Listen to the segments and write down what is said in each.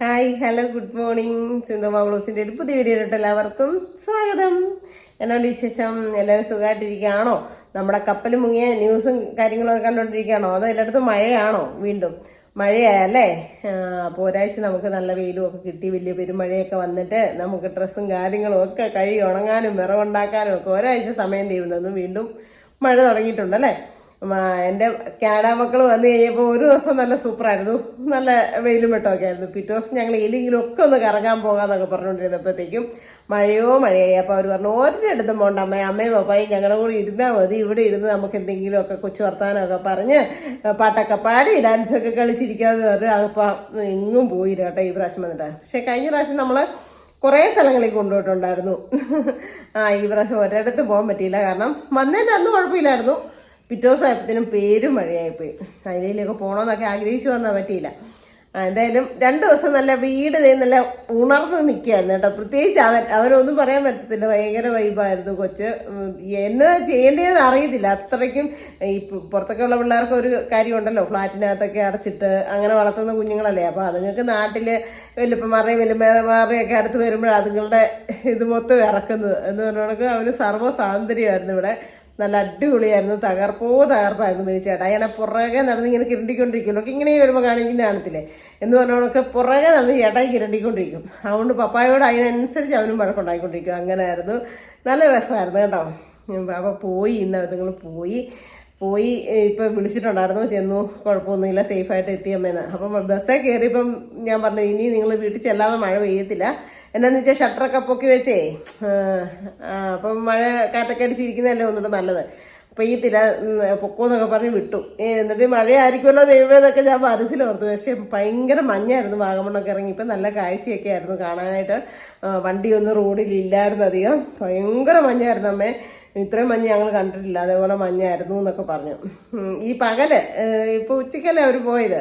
Hi hello good morning. Sindhu മംഗ്ലൂസിൻ്റെ ഒരു പുതിയ വീഡിയോയിലോട്ട് എല്ലാവർക്കും സ്വാഗതം. എന്നോട് വിശേഷം? എല്ലാവരും സുഖമായിട്ടിരിക്കുകയാണോ? നമ്മുടെ കപ്പൽ മുങ്ങിയ ന്യൂസും കാര്യങ്ങളൊക്കെ കണ്ടുകൊണ്ടിരിക്കുകയാണോ? അതോ എല്ലായിടത്തും മഴയാണോ? വീണ്ടും മഴയായല്ലേ? അപ്പോൾ ഒരാഴ്ച നമുക്ക് നല്ല വെയിലും ഒക്കെ കിട്ടി, വലിയ പെരുമഴയൊക്കെ വന്നിട്ട് നമുക്ക് ഡ്രസ്സും കാര്യങ്ങളും ഒക്കെ കഴുകി ഉണങ്ങാനും വിറവുണ്ടാക്കാനും ഒക്കെ ഒരാഴ്ച സമയം തീരുന്നതും വീണ്ടും മഴ തുടങ്ങിയിട്ടുണ്ടല്ലേ. എൻ്റെ കാനഡ മക്കൾ വന്നു കഴിഞ്ഞപ്പോൾ ഒരു ദിവസം നല്ല സൂപ്പറായിരുന്നു, നല്ല വെയിലും വെട്ടമൊക്കെ ആയിരുന്നു. പിറ്റേ ദിവസം ഞങ്ങൾ ഏതെങ്കിലും ഒക്കെ ഒന്ന് കറങ്ങാൻ പോകാമെന്നൊക്കെ പറഞ്ഞുകൊണ്ടിരുന്നപ്പോഴത്തേക്കും മഴയായി. അപ്പോൾ അവർ പറഞ്ഞു ഒരിടത്തും പോകണ്ട അമ്മയും പപ്പായും ഞങ്ങളുടെ കൂടെ ഇരുന്നാൽ മതി, ഇവിടെ ഇരുന്ന് നമുക്ക് എന്തെങ്കിലുമൊക്കെ കൊച്ചു വർത്താനമൊക്കെ പറഞ്ഞ് പാട്ടൊക്കെ പാടി ഡാൻസൊക്കെ കളിച്ചിരിക്കാമെന്ന് പറഞ്ഞു. അതിപ്പോൾ എങ്ങും പോയില്ല കേട്ടോ ഈ പ്രാവശ്യം വന്നിട്ട്. പക്ഷെ കഴിഞ്ഞ പ്രാവശ്യം നമ്മൾ കുറേ സ്ഥലങ്ങളിൽ കൊണ്ടുപോയിട്ടുണ്ടായിരുന്നു. ഈ പ്രാവശ്യം ഒരിടത്ത് പോകാൻ പറ്റിയില്ല, കാരണം വന്നതിൻ്റെ അന്ന് കുഴപ്പമില്ലായിരുന്നു. പിറ്റേ ദിവസം ആയപ്പോഴത്തേനും പേരും മഴയായിപ്പോയി. അതിലേക്ക് പോകണമെന്നൊക്കെ ആഗ്രഹിച്ചു വന്നാൽ പറ്റിയില്ല. എന്തായാലും 2 ദിവസം നല്ല വീട് നല്ല ഉണർന്ന് നിൽക്കുകയായിരുന്നു കേട്ടോ. പ്രത്യേകിച്ച് അവരൊന്നും പറയാൻ പറ്റത്തില്ല, ഭയങ്കര വൈബായിരുന്നു കൊച്ച്. എന്നാ ചെയ്യേണ്ടതെന്ന് അറിയത്തില്ല, അത്രയ്ക്കും. ഈ പുറത്തൊക്കെ ഉള്ള പിള്ളേർക്ക് ഒരു കാര്യമുണ്ടല്ലോ, ഫ്ലാറ്റിനകത്തൊക്കെ അടച്ചിട്ട് അങ്ങനെ വളർത്തുന്ന കുഞ്ഞുങ്ങളല്ലേ. അപ്പോൾ അതുങ്ങൾക്ക് നാട്ടിൽ വല്യപ്പന്മാരുടെയും വല്യമ്മമാരുടെയൊക്കെ അടുത്ത് വരുമ്പോഴാണ് അതുങ്ങളുടെ ഇത് മൊത്തം ഇറക്കുന്നത് എന്ന് പറഞ്ഞുകൊണ്ട് അവന് സർവ്വ സ്വാതന്ത്ര്യമായിരുന്നു ഇവിടെ. നല്ല അടിപൊളിയായിരുന്നു, തകർപ്പായിരുന്നു. ഒരു ചേട്ടായിനെ പുറകെ നടന്ന് ഇങ്ങനെ കിരണ്ടിക്കൊണ്ടിരിക്കുമല്ലോ, ഇങ്ങനെ വരുമ്പോൾ കാണിക്കുന്ന കാണത്തില്ലേ എന്ന് പറഞ്ഞവനൊക്കെ പുറകെ നടന്ന് ചേട്ടായി കിരണ്ടിക്കൊണ്ടിരിക്കും. അതുകൊണ്ട് പപ്പായോട് അതിനനുസരിച്ച് അവനും വഴക്കുണ്ടായിക്കൊണ്ടിരിക്കും. അങ്ങനെ ആയിരുന്നു, നല്ല രസമായിരുന്നു കേട്ടോ. അപ്പോൾ പോയി, ഇന്ന് നിങ്ങൾ പോയി ഇപ്പം വിളിച്ചിട്ടുണ്ടായിരുന്നു, ചെന്നു, കുഴപ്പമൊന്നുമില്ല, സേഫായിട്ട് എത്തിയമ്മേന്ന്. അപ്പം ബസ്സേ കയറിയപ്പം ഞാൻ പറഞ്ഞു ഇനി നിങ്ങൾ വീട്ടിൽ ചെല്ലാതെ മഴ പെയ്യത്തില്ല, എന്നാന്ന് വെച്ചാൽ ഷട്ടറൊക്കെ പൊക്കി വെച്ചേ. അപ്പം മഴ കാറ്റൊക്കെ അടിച്ചിരിക്കുന്നതല്ലേ ഒന്നിട്ട് നല്ലത്, പെയ്യത്തില്ല പൊക്കോന്നൊക്കെ പറഞ്ഞ് വിട്ടു. എന്നിട്ട് മഴയായിരിക്കുമല്ലോ ദൈവമെന്നൊക്കെ ഞാൻ മനസ്സിലോർത്തു. പക്ഷെ ഭയങ്കര മഞ്ഞായിരുന്നു വാഗമണ്ണൊക്കെ ഇറങ്ങി. ഇപ്പം നല്ല കാഴ്ചയൊക്കെ ആയിരുന്നു കാണാനായിട്ട്. വണ്ടിയൊന്നും റോഡിലില്ലായിരുന്നു അധികം, ഭയങ്കര മഞ്ഞായിരുന്നു അമ്മേ. ഇത്രയും മഞ്ഞ് ഞങ്ങൾ കണ്ടിട്ടില്ല, അതേപോലെ മഞ്ഞായിരുന്നു എന്നൊക്കെ പറഞ്ഞു. ഈ പകല് ഇപ്പോൾ ഉച്ചയ്ക്കല്ലേ അവർ പോയത്,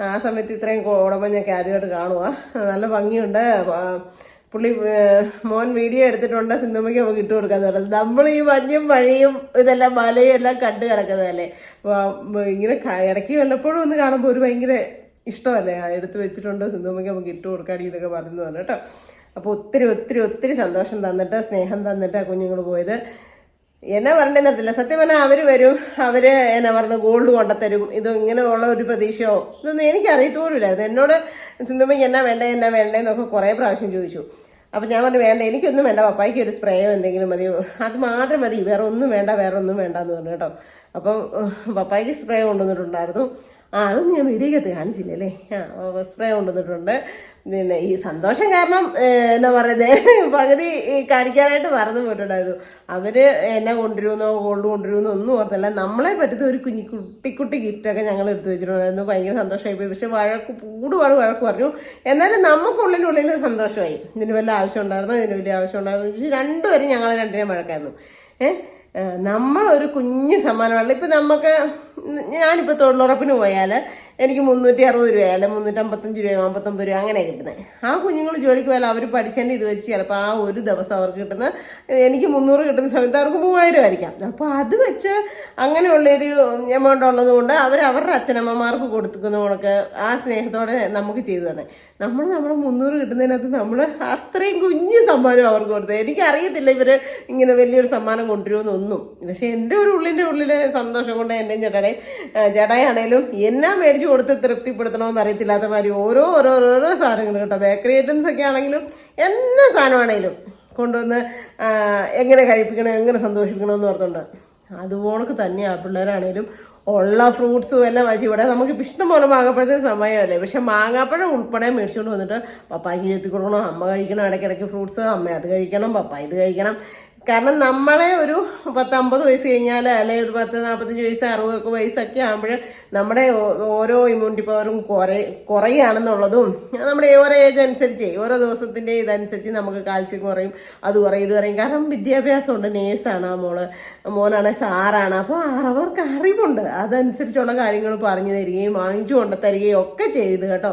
ആ സമയത്ത് ഇത്രയും കോടമഞ്ഞൊക്കെ ആദ്യമായിട്ട് കാണുക. നല്ല ഭംഗിയുണ്ട്. പുള്ളി മോൻ വീഡിയോ എടുത്തിട്ടുണ്ട്, സിന്ധുമ്മയ്ക്ക് നമുക്ക് ഇട്ട് കൊടുക്കാന്ന്. നമ്മൾ ഈ മഞ്ഞും മഴയും ഇതെല്ലാം മലയും എല്ലാം കണ്ടു കിടക്കുന്നതല്ലേ. ഇങ്ങനെ ഇടയ്ക്ക് വല്ലപ്പോഴും ഒന്ന് കാണുമ്പോൾ ഒരു ഭയങ്കര ഇഷ്ടമല്ലേ, എടുത്ത് വെച്ചിട്ടുണ്ട്, സിന്ധുമ്മയ്ക്ക് നമുക്ക് ഇട്ട് കൊടുക്കാടി ഇതൊക്കെ പറഞ്ഞു പറഞ്ഞു കേട്ടോ. അപ്പോൾ ഒത്തിരി ഒത്തിരി ഒത്തിരി സന്തോഷം തന്നിട്ട്, സ്നേഹം തന്നിട്ട് ആ കുഞ്ഞുങ്ങൾ പോയത്. എന്നാ പറഞ്ഞില്ല, സത്യം പറഞ്ഞാൽ അവർ വരും, അവര് എന്നാ പറഞ്ഞ ഗോൾഡ് കൊണ്ടുത്തരും, ഇത് ഇങ്ങനെയുള്ള ഒരു പ്രതീക്ഷയോ ഇതൊന്നും എനിക്ക് അറിയത്തോലുമില്ലായിരുന്നു. എന്നോട് സിന്ധുമ്മയ്ക്ക് എന്നാ വേണ്ടേന്നൊക്കെ കുറേ പ്രാവശ്യം ചോദിച്ചു. അപ്പം ഞാൻ പറഞ്ഞു വേണ്ട, എനിക്കൊന്നും വേണ്ട, പപ്പായ്ക്ക് ഒരു സ്പ്രേയോ എന്തെങ്കിലും മതി, അത് മാത്രം മതി, വേറെ ഒന്നും വേണ്ട എന്ന് പറഞ്ഞു കേട്ടോ. അപ്പം പപ്പായ്ക്ക് സ്പ്രേ കൊണ്ടുവന്നിട്ടുണ്ടായിരുന്നു. അതൊന്നും ഞാൻ വീഡിയോക്കകത്ത് കാണിച്ചില്ലല്ലേ. സ്പ്രേ കൊണ്ടുവന്നിട്ടുണ്ട്. പിന്നെ ഈ സന്തോഷം കാരണം എന്നാ പറയുന്നത് പകുതി കാണിക്കാനായിട്ട് മറന്നു പോയിട്ടുണ്ടായിരുന്നു. അവര് എന്നെ കൊണ്ടുവരുമെന്നോ ഗോൾഡ് കൊണ്ടുവരുമെന്നോ ഒന്നും ഓർത്തല്ല, നമ്മളെ പറ്റുന്ന ഒരു കുട്ടി ഗിഫ്റ്റൊക്കെ ഞങ്ങൾ എടുത്തു വെച്ചിട്ടുണ്ടായിരുന്നു. ഭയങ്കര സന്തോഷമായി പോയി. പക്ഷെ വഴക്ക് പറഞ്ഞു. എന്നാലും നമുക്കുള്ളിൽ സന്തോഷമായി. ഇതിന് വല്ല ആവശ്യം ഉണ്ടായിരുന്നു, ഇതിന് വലിയ ആവശ്യം ഉണ്ടായിരുന്നു. രണ്ടുപേരും ഞങ്ങൾ രണ്ടിനെയും വഴക്കായിരുന്നു. നമ്മളൊരു കുഞ്ഞ് സമ്മാനമല്ല. ഇപ്പം നമുക്ക്, ഞാനിപ്പോൾ തൊഴിലുറപ്പിന് പോയാൽ എനിക്ക് 360 രൂപ അല്ലെ 355 രൂപ 59 രൂപ അങ്ങനെ കിട്ടുന്നത്. ആ കുഞ്ഞുങ്ങൾ ജോലിക്ക് പോയാൽ അവർ പഠിച്ചതിൻ്റെ ഇത് വെച്ച് ചിലപ്പോൾ ആ ഒരു ദിവസം അവർക്ക് കിട്ടുന്ന, എനിക്ക് 300 കിട്ടുന്ന സമയത്ത് അവർക്ക് 3000 ആയിരിക്കാം. അപ്പോൾ അത് വെച്ച് അങ്ങനെയുള്ളൊരു എമൗണ്ട് ഉള്ളത് കൊണ്ട് അവരുടെ അച്ഛനമ്മമാർക്ക് കൊടുക്കുന്ന കണക്ക് ആ സ്നേഹത്തോടെ നമുക്ക് ചെയ്തു തന്നെ. നമ്മൾ 300 കിട്ടുന്നതിനകത്ത് നമ്മൾ അത്രയും കുഞ്ഞ് സമ്മാനം അവർക്ക് കൊടുത്തത്. എനിക്കറിയത്തില്ല ഇവർ ഇങ്ങനെ വലിയൊരു സമ്മാനം കൊണ്ടുവരുമെന്നൊന്നും. പക്ഷെ എൻ്റെ ഉള്ളിലെ സന്തോഷം കൊണ്ട് എൻ്റെയും ചേട്ടായാണേലും എന്നാ മേടിച്ച് കൊടുത്ത് തൃപ്തിപ്പെടുത്തണമെന്ന് അറിയത്തില്ലാത്ത മാതിരി ഓരോ സാധനങ്ങൾ കേട്ടോ. ബേക്കറി ഐറ്റംസ് ഒക്കെ ആണെങ്കിലും എന്നാ സാധനമാണേലും കൊണ്ടുവന്ന് എങ്ങനെ കഴിപ്പിക്കണം, എങ്ങനെ സന്തോഷിപ്പിക്കണമെന്ന് ഓർത്തുണ്ട്. അതുപോലൊക്കെ തന്നെയാണ് പിള്ളേരാണേലും ഉള്ള ഫ്രൂട്ട്സും എല്ലാം വായിച്ച്. ഇവിടെ നമുക്കിപ്പോൾ ഇഷ്ടം പോലെ മാങ്ങാപ്പഴത്തിന് സമയമല്ലേ, പക്ഷെ മാങ്ങാപ്പഴം ഉൾപ്പെടെ മേടിച്ചുകൊണ്ട് വന്നിട്ട് പപ്പായ്ക്ക് ചെത്തി കൊടുക്കണം, അമ്മ കഴിക്കണം ഇടയ്ക്കിടയ്ക്ക് ഫ്രൂട്ട്സ്, അമ്മ അത് കഴിക്കണം, പപ്പ ഇത് കഴിക്കണം. കാരണം നമ്മളെ ഒരു 10-50 വയസ്സ് കഴിഞ്ഞാൽ അല്ലെങ്കിൽ ഒരു 40-45 വയസ്സ് 60 വയസ്സൊക്കെ ആകുമ്പോൾ നമ്മുടെ ഓരോ ഇമ്മ്യൂണിറ്റി പവറും കുറയുകയാണെന്നുള്ളതും, നമ്മുടെ ഓരോ ഏജ് അനുസരിച്ച് ഓരോ ദിവസത്തിൻ്റെ ഇതനുസരിച്ച് നമുക്ക് കാൽസ്യം കുറയും, അത് കുറയും, ഇത് കുറയും. കാരണം വിദ്യാഭ്യാസമുണ്ട്, നേഴ്സാണ് ആ മോനാണ്, സാറാണ്. അപ്പോൾ അവർക്ക് അറിവുണ്ട്, അതനുസരിച്ചുള്ള കാര്യങ്ങൾ പറഞ്ഞു തരികയും വാങ്ങിച്ചു കൊണ്ടു തരികയും ഒക്കെ ചെയ്ത് കേട്ടോ.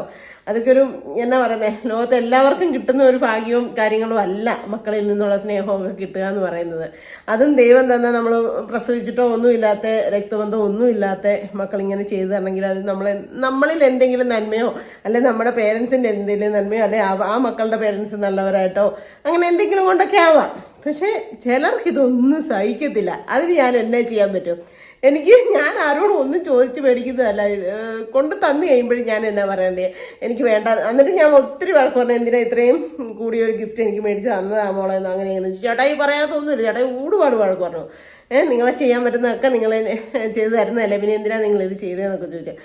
അതൊക്കെ ഒരു എന്നാ പറയുന്നത്, ലോകത്ത് എല്ലാവർക്കും കിട്ടുന്ന ഒരു ഭാഗ്യവും കാര്യങ്ങളും അല്ല മക്കളിൽ നിന്നുള്ള സ്നേഹമൊക്കെ കിട്ടുക എന്ന് പറയുന്നത്. അതും ദൈവം തന്നെ നമ്മൾ പ്രസവിച്ചിട്ടോ ഒന്നുമില്ലാത്ത രക്തബന്ധം ഒന്നുമില്ലാത്ത മക്കളിങ്ങനെ ചെയ്തു തരണമെങ്കിൽ അത് നമ്മളിൽ എന്തെങ്കിലും നന്മയോ അല്ലെ നമ്മുടെ പേരൻസിൻ്റെ എന്തെങ്കിലും നന്മയോ അല്ലെ ആ മക്കളുടെ പേരൻസ് നല്ലവരായിട്ടോ അങ്ങനെ എന്തെങ്കിലും കൊണ്ടൊക്കെ ആവാം. പക്ഷെ ചിലർക്ക് ഇതൊന്നും സഹിക്കത്തില്ല. അതിന് ഞാൻ എന്നാ ചെയ്യാൻ പറ്റും? ഞാൻ ആരോടും ഒന്നും ചോദിച്ച് മേടിക്കുന്നതല്ല, കൊണ്ട് തന്നു കഴിയുമ്പോഴും ഞാൻ എന്നാ പറയണ്ടേ, എനിക്ക് വേണ്ട. എന്നിട്ട് ഞാൻ ഒത്തിരി വഴക്ക് പറഞ്ഞു, എന്തിനാ ഇത്രയും കൂടിയൊരു ഗിഫ്റ്റ് എനിക്ക് മേടിച്ച് തന്നതാ മോളെ എന്ന്. അങ്ങനെ ചേട്ടായി പറയാത്തൊന്നുമില്ല, ചേട്ടായി ഒരുപാട് വഴക്ക് പറഞ്ഞു. നിങ്ങളെ ചെയ്യാൻ പറ്റുന്നതൊക്കെ നിങ്ങൾ ചെയ്തു തരുന്നതല്ലേ, പിന്നെ എന്തിനാ നിങ്ങളിത് ചെയ്തതെന്നൊക്കെ ചോദിച്ചാൽ.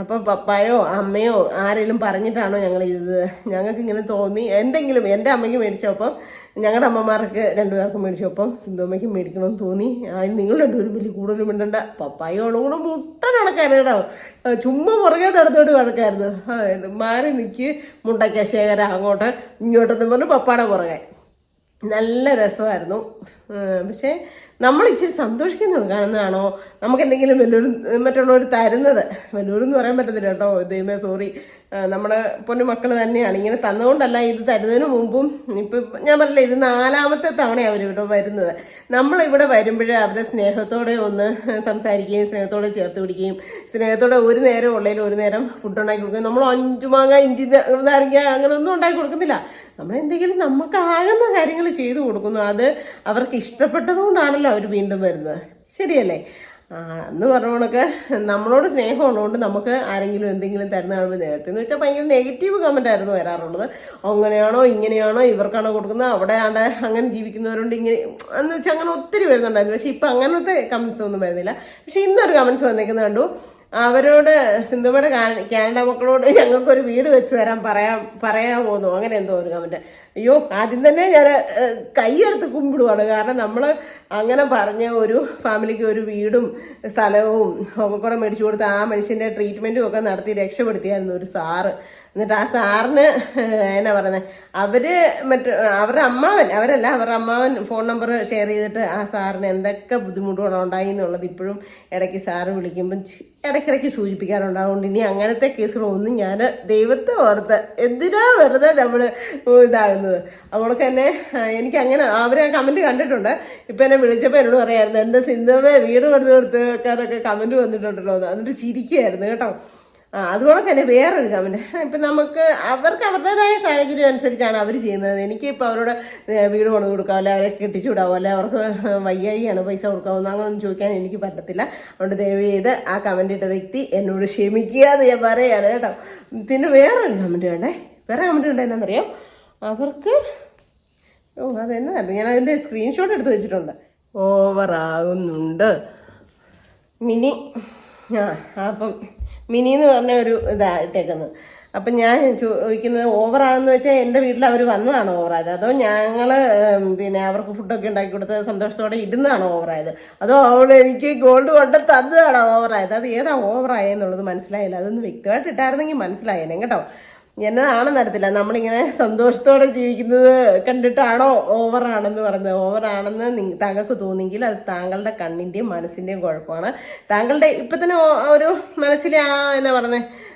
അപ്പം പപ്പായോ അമ്മയോ ആരെങ്കിലും പറഞ്ഞിട്ടാണോ ഞങ്ങൾക്ക് ഇങ്ങനെ തോന്നി. എന്തെങ്കിലും എൻ്റെ അമ്മയ്ക്ക് മേടിച്ചപ്പം ഞങ്ങളുടെ അമ്മമാർക്ക് രണ്ടുപേർക്കും മേടിച്ചപ്പം സിന്ധുമ്മയ്ക്ക് മേടിക്കണമെന്ന് തോന്നി. നിങ്ങൾ രണ്ടുപേരും വലിയ കൂടുതലും മിണ്ടണ്ട. പപ്പായോളും കൂടെ മുട്ടൻ നടക്കായിരുന്നു കേട്ടോ, ചുമ്മാ പുറകെ നടത്തോട്ട് കിടക്കായിരുന്നു. മാറി നിൽക്ക് മുണ്ടയ്ക്ക ശേഖര അങ്ങോട്ട് ഇങ്ങോട്ടെന്ന് പറഞ്ഞു പപ്പാടെ പുറകെ. നല്ല രസമായിരുന്നു. പക്ഷേ നമ്മൾ ഇച്ചിരി സന്തോഷിക്കുന്നത് കാണുന്നതാണോ നമുക്ക് എന്തെങ്കിലും മറ്റുള്ളവർ തരുന്നത്, വല്ലൂരെന്ന് പറയാൻ പറ്റത്തില്ല കേട്ടോ, ദൈവമേ സോറി, നമ്മുടെ പൊന്നു മക്കൾ തന്നെയാണ്. ഇങ്ങനെ തന്നുകൊണ്ടല്ല, ഇത് തരുന്നതിന് മുമ്പും ഇപ്പം ഞാൻ പറഞ്ഞില്ല, ഇത് 4ാമത്തെ തവണയാണ് അവരിവിടെ വരുന്നത്. നമ്മളിവിടെ വരുമ്പോഴേ അവരുടെ സ്നേഹത്തോടെ ഒന്ന് സംസാരിക്കുകയും സ്നേഹത്തോടെ ചേർത്ത് പിടിക്കുകയും സ്നേഹത്തോടെ ഒരു നേരം ഉള്ളതിൽ ഒരു നേരം ഫുഡ് ഉണ്ടാക്കി കൊടുക്കുകയും. നമ്മൾ 5 മാങ്ങ ഇഞ്ചി നാരങ്ങ അങ്ങനെ ഒന്നും ഉണ്ടാക്കി കൊടുക്കുന്നില്ല. നമ്മളെന്തെങ്കിലും നമുക്കാകുന്ന കാര്യങ്ങൾ ചെയ്തു കൊടുക്കുന്നു. അത് അവർക്ക് ഇഷ്ടപ്പെട്ടതുകൊണ്ടാണല്ലോ അവർ വീണ്ടും വരുന്നത്. ശരിയല്ലേ? എന്ന് പറഞ്ഞോണൊക്കെ നമ്മളോട് സ്നേഹം ഉള്ളതുകൊണ്ട് നമുക്ക് ആരെങ്കിലും എന്തെങ്കിലും തരുന്ന കാണുമ്പോൾ നേരത്തെ എന്ന് വെച്ചാൽ ഭയങ്കര നെഗറ്റീവ് കമൻ്റ് ആയിരുന്നു വരാറുള്ളത്. അങ്ങനെയാണോ ഇങ്ങനെയാണോ ഇവർക്കാണോ കൊടുക്കുന്നത്, അവിടെ ആണ്ട് അങ്ങനെ ജീവിക്കുന്നവരുണ്ട് ഇങ്ങനെ എന്ന് വെച്ചാൽ അങ്ങനെ ഒത്തിരി വരുന്നുണ്ടായിരുന്നു. പക്ഷെ ഇപ്പം അങ്ങനത്തെ കമൻസ് ഒന്നും വരുന്നില്ല. പക്ഷെ ഇന്നൊരു കമൻസ് വന്നേക്കുന്നത് കണ്ടു. അവരോട് സിന്ധുമ്മയുടെ കാനഡ മക്കളോട് ഞങ്ങൾക്കൊരു വീട് വെച്ച് തരാൻ പറയാൻ പോകുന്നു, അങ്ങനെ എന്തോ ഒരു കമൻറ്റ്. അയ്യോ, ആദ്യം തന്നെ ഞാൻ കൈയെടുത്ത് കുമ്പിടുവാണ്. കാരണം നമ്മൾ അങ്ങനെ പറഞ്ഞ ഒരു ഫാമിലിക്ക് ഒരു വീടും സ്ഥലവും ഒക്കെ കൂടെ മേടിച്ചു കൊടുത്ത് ആ മനുഷ്യൻ്റെ ട്രീറ്റ്മെൻറ്റും ഒക്കെ നടത്തി രക്ഷപ്പെടുത്തിയായിരുന്നു ഒരു സാറ്. എന്നിട്ട് ആ സാറിന് എന്നാ പറയുന്നത്, അവരുടെ അമ്മാവൻ ഫോൺ നമ്പർ ഷെയർ ചെയ്തിട്ട് ആ സാറിന് എന്തൊക്കെ ബുദ്ധിമുട്ടുകളോ ഉണ്ടായി എന്നുള്ളത് ഇപ്പോഴും ഇടയ്ക്ക് സാറ് വിളിക്കുമ്പം ഇടയ്ക്കിടയ്ക്ക് സൂചിപ്പിക്കാറുണ്ടാവുകൊണ്ട് ഇനി അങ്ങനത്തെ കേസുകളൊന്നും ഞാൻ ദൈവത്തെ ഓർത്ത് എന്തിനാ വെറുതെ നമ്മൾ ഇതാകുന്നത്. അവൾക്ക് തന്നെ എനിക്ക് അങ്ങനെ അവരെ കമൻറ്റ് കണ്ടിട്ടുണ്ട്. ഇപ്പം എന്നെ വിളിച്ചപ്പോൾ എന്നോട് പറയായിരുന്നു, എന്താ സിന്ധുവേ വീട് കൊടുത്ത് കൊടുത്തൊക്കെ കമൻറ്റ് വന്നിട്ടുണ്ടല്ലോ എന്ന്. എന്നിട്ട് ചിരിക്കുകയായിരുന്നു കേട്ടോ. അതുപോലെ തന്നെ വേറൊരു കമൻറ്റ്, ഇപ്പം നമുക്ക് അവർക്ക് അവരുടേതായ സാഹചര്യം അനുസരിച്ചാണ് അവർ ചെയ്യുന്നത്. എനിക്കിപ്പോൾ അവരോട് വീട് പണിത് കൊടുക്കാമോ അല്ലെ അവരെ കെട്ടിച്ചു വിടാമോ അല്ലെ അവർക്ക് വയ്യായിയാണ് പൈസ കൊടുക്കാമെന്ന് അങ്ങനെയൊന്നും ചോദിക്കാൻ എനിക്ക് പറ്റത്തില്ല. അതുകൊണ്ട് ദയവ് ചെയ്ത് ആ കമൻ്റ് ഇട്ട വ്യക്തി എന്നോട് ക്ഷമിക്കുക എന്ന് ഞാൻ പറയുകയാണ് കേട്ടോ. പിന്നെ വേറൊരു കമൻറ്റ് വേണ്ടേ, വേറെ കമൻറ്റ് ഉണ്ട് എന്നാന്നറിയോ, അവർക്ക് അതെന്നായിരുന്നു, ഞാൻ അതിൻ്റെ സ്ക്രീൻഷോട്ട് എടുത്ത് വെച്ചിട്ടുണ്ട്. ഓവറാകുന്നുണ്ട് മിനി. അപ്പം മിനി എന്ന് പറഞ്ഞ ഒരു ഇതായിട്ടേക്കുന്നത്. അപ്പം ഞാൻ ചോദിക്കുന്നത്, ഓവറാണെന്ന് വെച്ചാൽ എൻ്റെ വീട്ടിൽ അവർ വന്നതാണോ ഓവറായത്, അതോ ഞങ്ങൾ പിന്നെ അവർക്ക് ഫുഡൊക്കെ ഉണ്ടാക്കി കൊടുത്ത് സന്തോഷത്തോടെ ഇരുന്നാണോ ഓവറായത്, അതോ അവിടെ എനിക്ക് ഗോൾഡ് കൊണ്ട് തന്നതാണോ ഓവറായത്? അത് ഏതാ ഓവറായെന്നുള്ളത് മനസ്സിലായില്ല. അതൊന്ന് വ്യക്തമായിട്ട് ഇട്ടായിരുന്നെങ്കിൽ മനസ്സിലായേനെ കേട്ടോ. എന്നതാണെന്ന് അറിയത്തില്ല, നമ്മളിങ്ങനെ സന്തോഷത്തോടെ ജീവിക്കുന്നത് കണ്ടിട്ടാണോ ഓവറാണെന്ന് പറഞ്ഞത്. ഓവറാണെന്ന് താങ്കൾക്ക് തോന്നിയെങ്കിൽ അത് താങ്കളുടെ കണ്ണിൻ്റെയും മനസ്സിൻ്റെയും കുഴപ്പമാണ്. താങ്കളുടെ ഇപ്പം തന്നെ ഒരു മനസ്സിലെ എന്നാ പറഞ്ഞത്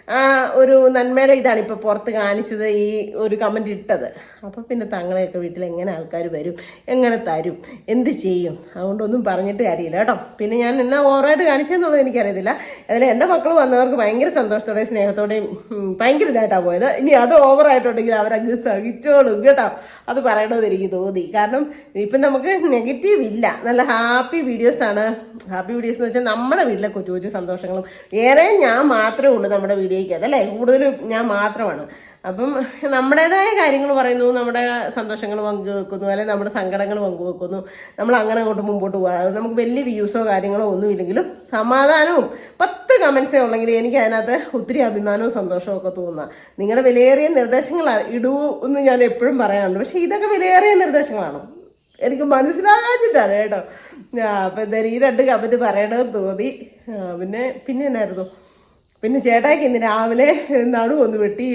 ഒരു നന്മയുടെ ഇതാണ് ഇപ്പോൾ പുറത്ത് കാണിച്ചത്, ഈ ഒരു കമൻ്റ് ഇട്ടത്. അപ്പം പിന്നെ താങ്കളെയൊക്കെ വീട്ടിൽ എങ്ങനെ ആൾക്കാർ വരും, എങ്ങനെ തരും, എന്ത് ചെയ്യും? അതുകൊണ്ടൊന്നും പറഞ്ഞിട്ട് കാര്യമില്ല കേട്ടോ. പിന്നെ ഞാൻ എന്നാ ഓവറായിട്ട് കാണിച്ചതെന്നുള്ളത് എനിക്കറിയത്തില്ല. അതിൽ എൻ്റെ മക്കൾ വന്നവർക്ക് ഭയങ്കര സന്തോഷത്തോടെയും സ്നേഹത്തോടെയും ഭയങ്കര ഇതായിട്ടാണ് പോയത്. ഇനി അത് ഓവറായിട്ടുണ്ടെങ്കിൽ അവരങ്ങ് സഹിച്ചോളും കേട്ടോ. അത് പറയണമെന്ന് എനിക്ക് തോന്നി. കാരണം ഇപ്പം നമുക്ക് നെഗറ്റീവ് ഇല്ല, നല്ല ഹാപ്പി വീഡിയോസാണ്. ഹാപ്പി വീഡിയോസ് എന്ന് വെച്ചാൽ നമ്മുടെ വീട്ടിലെ കൊച്ചു കൊച്ചു സന്തോഷങ്ങളും ഏറെ ഞാൻ മാത്രമേ ഉള്ളൂ നമ്മുടെ വീഡിയോയ്ക്ക്, അതല്ലേ കൂടുതലും ഞാൻ മാത്രമാണ്. അപ്പം നമ്മുടേതായ കാര്യങ്ങൾ പറയുന്നു, നമ്മുടെ സന്തോഷങ്ങൾ പങ്കുവെക്കുന്നു, അല്ലെങ്കിൽ നമ്മുടെ സങ്കടങ്ങൾ പങ്കുവെക്കുന്നു. നമ്മൾ അങ്ങനെ അങ്ങോട്ട് മുമ്പോട്ട് പോകാം. നമുക്ക് വലിയ വ്യൂസോ കാര്യങ്ങളോ ഒന്നും ഇല്ലെങ്കിലും സമാധാനവും 10 കമൻസേ ഉള്ളെങ്കിൽ എനിക്ക് അതിനകത്ത് ഒത്തിരി അഭിമാനവും സന്തോഷവും ഒക്കെ തോന്നുക. നിങ്ങളുടെ വിലയേറിയ നിർദ്ദേശങ്ങൾ ഇടൂ എന്ന് ഞാൻ എപ്പോഴും പറയാറുണ്ട്. പക്ഷെ ഇതൊക്കെ വിലയേറിയ നിർദ്ദേശങ്ങളാണ്, എനിക്ക് മനസ്സിലാകാഞ്ഞിട്ടാണ് കേട്ടോ. അപ്പം എന്തായാലും ഈ 2 കമൻറ്റ് പറയണമെന്ന് തോന്നി. പിന്നെ എന്നായിരുന്നു, പിന്നെ ചേട്ടായിക്ക് ഇന്ന് രാവിലെ നടുവൊന്ന് വെട്ടി.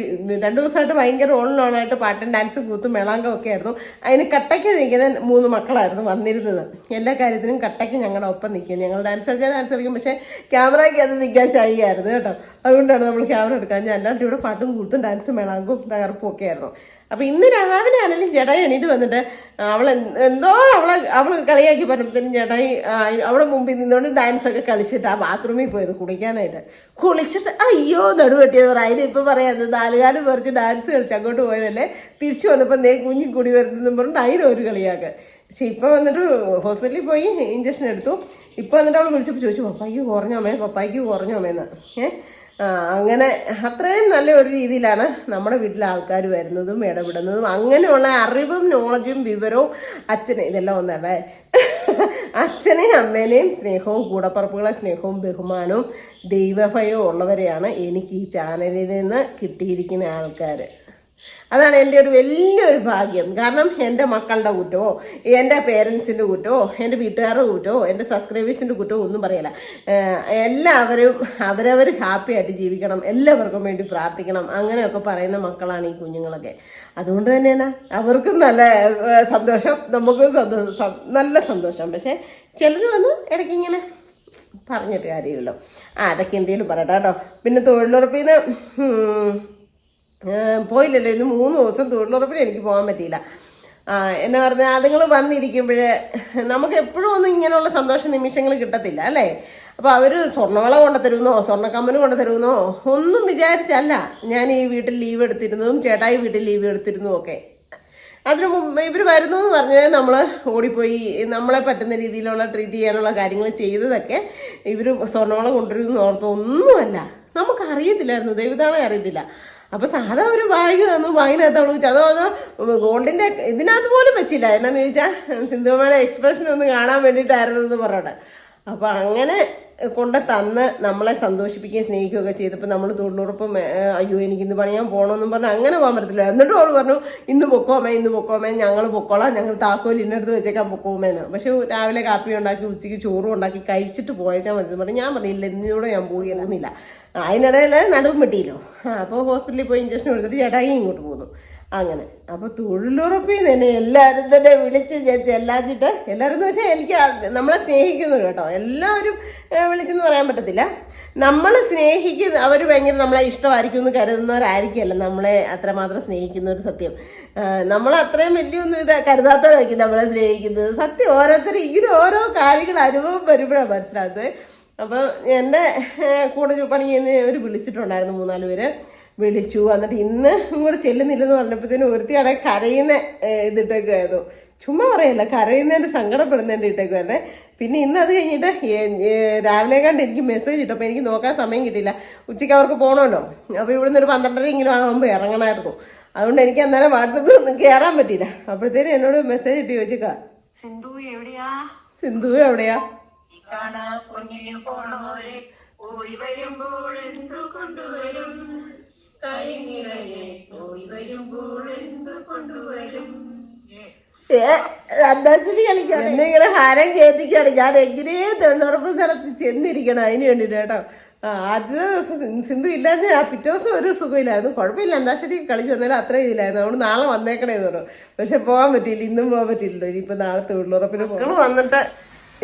2 ദിവസമായിട്ട് ഭയങ്കര ഓണായിട്ട് പാട്ടും ഡാൻസും കൂത്തും മേളാങ്കം ഒക്കെ ആയിരുന്നു. അതിന് കട്ടയ്ക്ക് നിൽക്കുന്ന 3 മക്കളായിരുന്നു വന്നിരുന്നത്. എല്ലാ കാര്യത്തിനും കട്ടയ്ക്ക് ഞങ്ങളുടെ ഒപ്പം നിൽക്കും. ഞങ്ങൾ ഡാൻസ് കളിക്കും, പക്ഷേ ക്യാമറയ്ക്ക് അത് നിൽക്കാൻ ഷൈ ആയിരുന്നു കേട്ടോ. അതുകൊണ്ടാണ് നമ്മൾ ക്യാമറ എടുക്കാൻ. ഞാൻ അല്ലാണ്ട് ഇവിടെ പാട്ടും കൂത്തും ഡാൻസും മേളാങ്കും തകർപ്പും ഒക്കെ ആയിരുന്നു. അപ്പം ഇന്ന് രാവിലെ ആണെങ്കിലും ചേട്ടായി എണീറ്റ് വന്നിട്ട് അവള് കളിയാക്കി പറഞ്ഞപ്പോഴത്തേനും ചേട്ടായി അവിടെ മുമ്പിൽ നിന്നുകൊണ്ട് ഡാൻസൊക്കെ കളിച്ചിട്ട് ആ ബാത്റൂമിൽ പോയത് കുളിക്കാനായിട്ട്. കുളിച്ചിട്ട് അയ്യോ നടുവെട്ടിയത് പറ. അതിനിപ്പോൾ പറയാം 4 കാലം പറിച്ച് ഡാൻസ് കളിച്ച് അങ്ങോട്ട് പോയതല്ലേ, തിരിച്ചു വന്നപ്പോൾ കുഞ്ഞി കൂടി വരുന്നെന്നും പറഞ്ഞിട്ട് അതിനൊരു കളിയാക്ക്. പക്ഷെ ഇപ്പം വന്നിട്ട് ഹോസ്പിറ്റലിൽ പോയി ഇഞ്ചക്ഷൻ എടുത്തു. ഇപ്പം വന്നിട്ട് അവൾ വിളിച്ചപ്പോൾ ചോദിച്ചു പപ്പായ്ക്ക് കുറഞ്ഞോമേന്ന്. അങ്ങനെ അത്രയും നല്ല ഒരു രീതിയിലാണ് നമ്മുടെ വീട്ടിലെ ആൾക്കാർ വരുന്നതും ഇടപെടുന്നതും. അങ്ങനെയുള്ള അറിവും നോളജും വിവരവും ഇതെല്ലാം ഒന്നല്ലേ, അച്ഛനെയും അമ്മേനെയും സ്നേഹവും കൂടപ്പറപ്പുകളെ സ്നേഹവും ബഹുമാനവും ദൈവഭയവും ഉള്ളവരെയാണ് എനിക്ക് ഈ ചാനലിൽ നിന്ന് കിട്ടിയിരിക്കുന്ന ആൾക്കാർ. അതാണ് എൻ്റെ ഒരു വലിയൊരു ഭാഗ്യം. കാരണം എൻ്റെ മക്കളുടെ കുറ്റമോ എൻ്റെ പേരൻസിൻ്റെ കുറ്റമോ എൻ്റെ വീട്ടുകാരുടെ കുറ്റമോ എൻ്റെ സബ്സ്ക്രൈബേഴ്സിൻ്റെ കുറ്റമോ ഒന്നും പറയില്ല. എല്ലാവരും അവരവർ ഹാപ്പി ആയിട്ട് ജീവിക്കണം, എല്ലാവർക്കും വേണ്ടി പ്രാർത്ഥിക്കണം, അങ്ങനെയൊക്കെ പറയുന്ന മക്കളാണ് ഈ കുഞ്ഞുങ്ങളൊക്കെ. അതുകൊണ്ട് തന്നെയാണ് അവർക്കും നല്ല സന്തോഷം, നമുക്കും നല്ല സന്തോഷം. പക്ഷേ ചിലർ വന്ന് ഇടയ്ക്കിങ്ങനെ പറഞ്ഞിട്ട് കാര്യമില്ലല്ലോ. അതൊക്കെ എന്തെങ്കിലും പറയട്ടെ കേട്ടോ. പിന്നെ തൊഴിലുറപ്പിൽ നിന്ന് പോയില്ലല്ലോ, ഇന്ന് 3 ദിവസം തൊഴിലുറപ്പിന് എനിക്ക് പോകാൻ പറ്റിയില്ല. എന്നെ പറഞ്ഞാൽ അതുങ്ങൾ വന്നിരിക്കുമ്പോഴേ നമുക്ക് എപ്പോഴും ഒന്നും ഇങ്ങനെയുള്ള സന്തോഷ നിമിഷങ്ങൾ കിട്ടത്തില്ല അല്ലേ. അപ്പോൾ അവർ സ്വർണ്ണവള കൊണ്ടുതരുമെന്നോ സ്വർണ്ണക്കമ്മന് കൊണ്ടുതരുമെന്നോ ഒന്നും വിചാരിച്ചല്ല ഞാൻ ഈ വീട്ടിൽ ലീവ് എടുത്തിരുന്നതും ചേട്ടായി വീട്ടിൽ ലീവ് എടുത്തിരുന്നതും ഒക്കെ. അതിന് മുമ്പ് ഇവർ വരുന്നു എന്ന് പറഞ്ഞാൽ നമ്മൾ ഓടിപ്പോയി നമ്മളെ പറ്റുന്ന രീതിയിലുള്ള ട്രീറ്റ് ചെയ്യാനുള്ള കാര്യങ്ങൾ ചെയ്തതൊക്കെ ഇവർ സ്വർണ്ണവള കൊണ്ടുവരുമെന്ന് ഓർത്ത് ഒന്നുമല്ല. നമുക്കറിയത്തില്ലായിരുന്നു, ദൈവതാണെ അറിയത്തില്ല. അപ്പൊ സാധാ ഒരു ബാഗ് തന്നു, ബാഗിനകത്ത് അവൾ വെച്ചു. അതോ ഗോൾഡിന്റെ ഇതിനകത്ത് പോലും വെച്ചില്ല. എന്നാന്ന് ചോദിച്ചാൽ സിന്ധുമ്മയുടെ എക്സ്പ്രഷൻ ഒന്ന് കാണാൻ വേണ്ടിയിട്ടായിരുന്നു എന്ന് പറയട്ടെ. അപ്പൊ അങ്ങനെ കൊണ്ട് തന്ന് നമ്മളെ സന്തോഷിപ്പിക്കുകയും സ്നേഹിക്കുകയൊക്കെ ചെയ്തപ്പോൾ നമ്മൾ തൊഴിലുറപ്പം അയ്യോ എനിക്കിന്ന് പണിയാൻ പോകണമെന്നും പറഞ്ഞാൽ അങ്ങനെ പോകാൻ പറ്റത്തില്ല. എന്നിട്ടും അവൾ പറഞ്ഞു ഇന്ന് പൊക്കോമേ ഞങ്ങൾ പൊക്കോളാം, ഞങ്ങൾ താക്കോൽ ഇന്നടുത്ത് വെച്ചേക്കാൻ പൊക്കോമേന്ന്. പക്ഷെ രാവിലെ കാപ്പി ഉണ്ടാക്കി ഉച്ചയ്ക്ക് ചോറും ഉണ്ടാക്കി കഴിച്ചിട്ട് പോയച്ചാൽ മതി പറഞ്ഞു. ഞാൻ പറഞ്ഞില്ല, ഇന്നിലൂടെ ഞാൻ പോകുന്നില്ല. അതിനിടയിൽ നടുവും വെട്ടിയില്ലോ. അപ്പോൾ ഹോസ്പിറ്റലിൽ പോയി ഇഞ്ചക്ഷൻ എടുത്തിട്ട് ചേട്ടായി ഇങ്ങോട്ട് പോകുന്നു. അങ്ങനെ അപ്പോൾ തൊഴിലുറപ്പിൽ തന്നെ എല്ലാവരും തന്നെ വിളിച്ച് ചെല്ലാച്ചിട്ട് എല്ലാവരും എന്ന് വെച്ചാൽ എനിക്ക് നമ്മളെ സ്നേഹിക്കുന്നു കേട്ടോ. എല്ലാവരും വിളിച്ചെന്ന് പറയാൻ പറ്റത്തില്ല. നമ്മൾ സ്നേഹിക്കുന്ന അവർ ഭയങ്കര നമ്മളെ ഇഷ്ടമായിരിക്കും എന്ന് കരുതുന്നവരായിരിക്കുമല്ല നമ്മളെ അത്രമാത്രം സ്നേഹിക്കുന്നവർ. സത്യം നമ്മൾ അത്രയും വലിയൊന്നും കരുതാത്തവരായിരിക്കും നമ്മളെ സ്നേഹിക്കുന്നത്. സത്യം ഓരോരുത്തരും ഇങ്ങനെ ഓരോ കാര്യങ്ങൾ അനുഭവം വരുമ്പോഴാണ് മനസ്സിലാകുന്നത്. അപ്പോൾ എൻ്റെ കൂടെ പണി ചെയ്യുന്ന ഒരു വിളിച്ചിട്ടുണ്ടായിരുന്നു, 3-4 പേര് വിളിച്ചു. എന്നിട്ട് ഇന്ന് ഇങ്ങോട്ട് ചെല്ലുന്നില്ലെന്ന് പറഞ്ഞപ്പോഴത്തേനും ഒരുത്തിയാടെ കരയുന്ന ഇതിട്ടേക്കുമായിരുന്നു. ചുമ്മാ പറയല്ല, കരയുന്നതിൻ്റെ സങ്കടപ്പെടുന്നതിൻ്റെ ഇട്ടേക്കുമായിരുന്നേ. പിന്നെ ഇന്ന് അത് കഴിഞ്ഞിട്ട് രാവിലെ കണ്ട് എനിക്ക് മെസ്സേജ് ഇട്ടു. അപ്പോൾ എനിക്ക് നോക്കാൻ സമയം കിട്ടിയില്ല, ഉച്ചയ്ക്ക് അവർക്ക് പോകണമല്ലോ. അപ്പോൾ ഇവിടുന്ന് ഒരു 12:30 ആകുമ്പോൾ ഇറങ്ങണമായിരുന്നു. അതുകൊണ്ട് എനിക്ക് അന്നേരം വാട്സപ്പിൽ ഒന്നും കയറാൻ പറ്റിയില്ല. അപ്പോഴത്തേനും എന്നോട് മെസ്സേജ് ഇട്ട് ചോദിച്ചേക്കാ, സിന്ധു എവിടെയാ പോയി വരുമ്പോൾ എന്തു കൊണ്ടുവരും, കൈ നിറയെ പോയി വരുമ്പോൾ എന്തു കൊണ്ടുവരും. അന്താക്ഷരി കളിക്കാണ്, എന്നെ ഇങ്ങനെ ഹാരം കേൾപ്പിക്കാണ്. ഞാൻ എങ്ങനെയേ തൊഴിലുറപ്പ് സ്ഥലത്ത് ചെന്നിരിക്കണം അതിന് വേണ്ടിട്ട് കേട്ടോ. ആദ്യത്തെ ദിവസം സിന്ധു ഇല്ലാതെ പിറ്റേ ദിവസം ഒരു സുഖമില്ലായിരുന്നു. കുഴപ്പമില്ല, അന്താക്ഷരി കളിച്ച് വന്നാലും അത്ര ഇതില്ലായിരുന്നു. അതുകൊണ്ട് നാളെ വന്നേക്കണേന്ന് പറഞ്ഞു. പക്ഷെ പോകാൻ പറ്റിയില്ല, ഇന്നും പോകാൻ പറ്റിയില്ലല്ലോ. ഇനിയിപ്പോൾ നാളെ തൊഴിലുറപ്പിന് വന്നിട്ട്